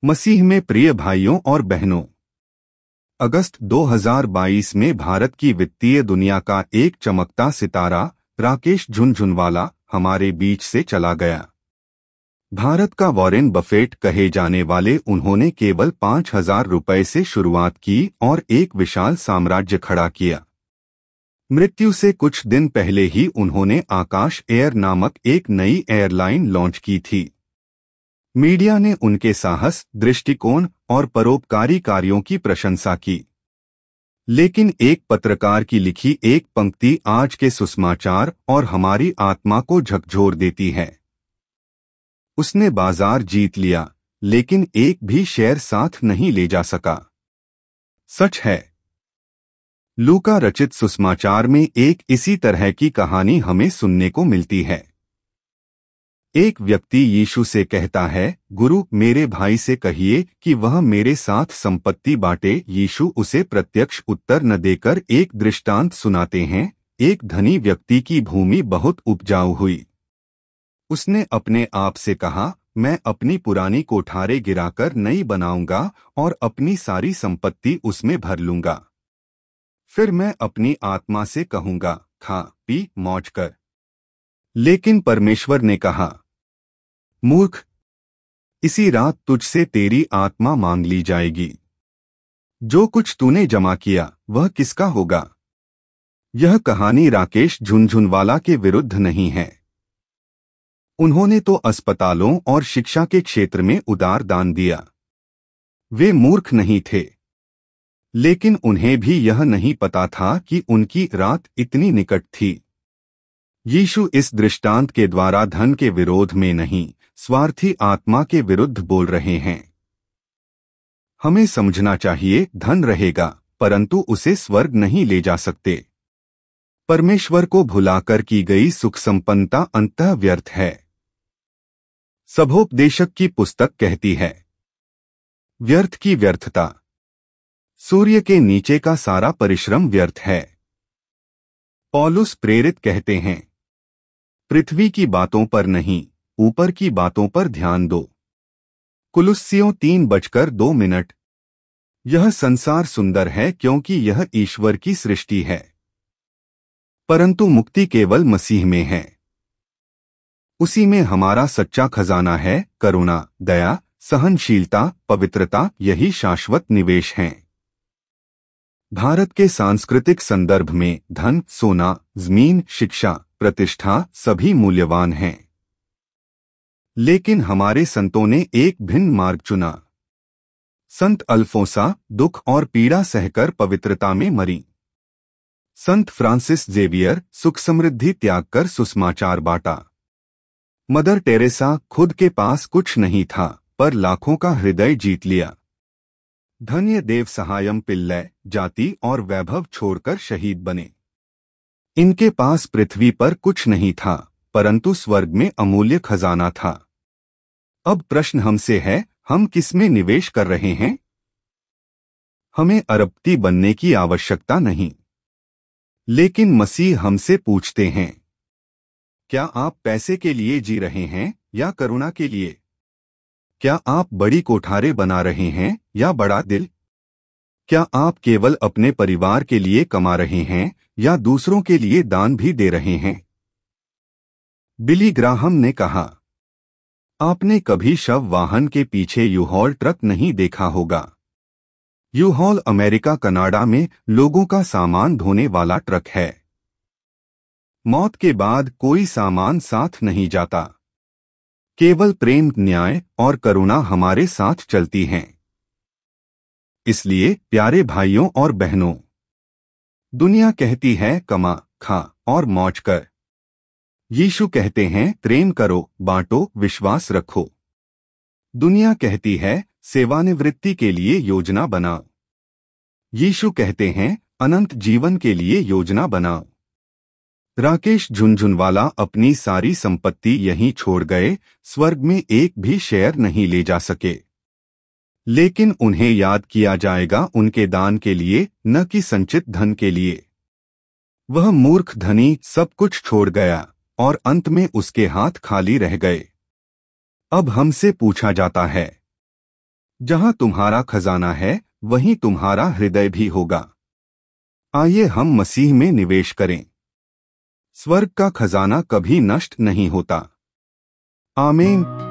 मसीह में प्रिय भाइयों और बहनों, अगस्त 2022 में भारत की वित्तीय दुनिया का एक चमकता सितारा राकेश झुनझुनवाला हमारे बीच से चला गया। भारत का वॉरेन बफेट कहे जाने वाले उन्होंने केवल 5,000 रुपए से शुरुआत की और एक विशाल साम्राज्य खड़ा किया। मृत्यु से कुछ दिन पहले ही उन्होंने आकाश एयर नामक एक नई एयरलाइन लॉन्च की थी। मीडिया ने उनके साहस, दृष्टिकोण और परोपकारी कार्यों की प्रशंसा की, लेकिन एक पत्रकार की लिखी एक पंक्ति आज के सुसमाचार और हमारी आत्मा को झकझोर देती है। उसने बाजार जीत लिया, लेकिन एक भी शेयर साथ नहीं ले जा सका। सच है। लूका रचित सुसमाचार में एक इसी तरह की कहानी हमें सुनने को मिलती है। एक व्यक्ति यीशु से कहता है, गुरु, मेरे भाई से कहिए कि वह मेरे साथ संपत्ति बांटे। यीशु उसे प्रत्यक्ष उत्तर न देकर एक दृष्टांत सुनाते हैं। एक धनी व्यक्ति की भूमि बहुत उपजाऊ हुई। उसने अपने आप से कहा, मैं अपनी पुरानी कोठारें गिराकर नई बनाऊंगा और अपनी सारी संपत्ति उसमें भर लूंगा। फिर मैं अपनी आत्मा से कहूंगा, खा पी मौज कर। लेकिन परमेश्वर ने कहा, मूर्ख, इसी रात तुझसे तेरी आत्मा मांग ली जाएगी। जो कुछ तूने जमा किया वह किसका होगा? यह कहानी राकेश झुनझुनवाला के विरुद्ध नहीं है। उन्होंने तो अस्पतालों और शिक्षा के क्षेत्र में उदार दान दिया। वे मूर्ख नहीं थे, लेकिन उन्हें भी यह नहीं पता था कि उनकी रात इतनी निकट थी। यीशु इस दृष्टांत के द्वारा धन के विरोध में नहीं, स्वार्थी आत्मा के विरुद्ध बोल रहे हैं। हमें समझना चाहिए, धन रहेगा परंतु उसे स्वर्ग नहीं ले जा सकते। परमेश्वर को भुलाकर की गई सुख संपन्नता अंततः व्यर्थ है। सभोपदेशक की पुस्तक कहती है, व्यर्थ की व्यर्थता। सूर्य के नीचे का सारा परिश्रम व्यर्थ है। पौलुस प्रेरित कहते हैं, पृथ्वी की बातों पर नहीं, ऊपर की बातों पर ध्यान दो। कुलुस्सियों 3:02। यह संसार सुंदर है क्योंकि यह ईश्वर की सृष्टि है, परंतु मुक्ति केवल मसीह में है। उसी में हमारा सच्चा खजाना है। करुणा, दया, सहनशीलता, पवित्रता, यही शाश्वत निवेश हैं। भारत के सांस्कृतिक संदर्भ में धन, सोना, जमीन, शिक्षा, प्रतिष्ठा सभी मूल्यवान हैं, लेकिन हमारे संतों ने एक भिन्न मार्ग चुना। संत अल्फोंसा दुख और पीड़ा सहकर पवित्रता में मरी। संत फ्रांसिस जेवियर सुख समृद्धि त्याग कर सुसमाचार बांटा। मदर टेरेसा खुद के पास कुछ नहीं था पर लाखों का हृदय जीत लिया। धन्य देव सहायम पिल्लई जाति और वैभव छोड़कर शहीद बने। इनके पास पृथ्वी पर कुछ नहीं था परंतु स्वर्ग में अमूल्य खजाना था। अब प्रश्न हमसे है, हम किसमें निवेश कर रहे हैं? हमें अरबपति बनने की आवश्यकता नहीं, लेकिन मसीह हमसे पूछते हैं, क्या आप पैसे के लिए जी रहे हैं या करुणा के लिए? क्या आप बड़ी कोठारें बना रहे हैं या बड़ा दिल? क्या आप केवल अपने परिवार के लिए कमा रहे हैं या दूसरों के लिए दान भी दे रहे हैं? बिली ग्राहम ने कहा, आपने कभी शव वाहन के पीछे यूहॉल ट्रक नहीं देखा होगा। यूहॉल अमेरिका कनाडा में लोगों का सामान ढोने वाला ट्रक है। मौत के बाद कोई सामान साथ नहीं जाता, केवल प्रेम, न्याय और करुणा हमारे साथ चलती हैं। इसलिए प्यारे भाइयों और बहनों, दुनिया कहती है कमा, खा और मौज कर। यीशु कहते हैं प्रेम करो, बांटो, विश्वास रखो। दुनिया कहती है सेवानिवृत्ति के लिए योजना बनाओ। यीशु कहते हैं अनंत जीवन के लिए योजना बनाओ। राकेश झुनझुनवाला अपनी सारी संपत्ति यहीं छोड़ गए, स्वर्ग में एक भी शेयर नहीं ले जा सके, लेकिन उन्हें याद किया जाएगा उनके दान के लिए, न कि संचित धन के लिए। वह मूर्ख धनी सब कुछ छोड़ गया और अंत में उसके हाथ खाली रह गए। अब हमसे पूछा जाता है, जहां तुम्हारा खजाना है वहीं तुम्हारा हृदय भी होगा। आइए हम मसीह में निवेश करें। स्वर्ग का खजाना कभी नष्ट नहीं होता। आमीन।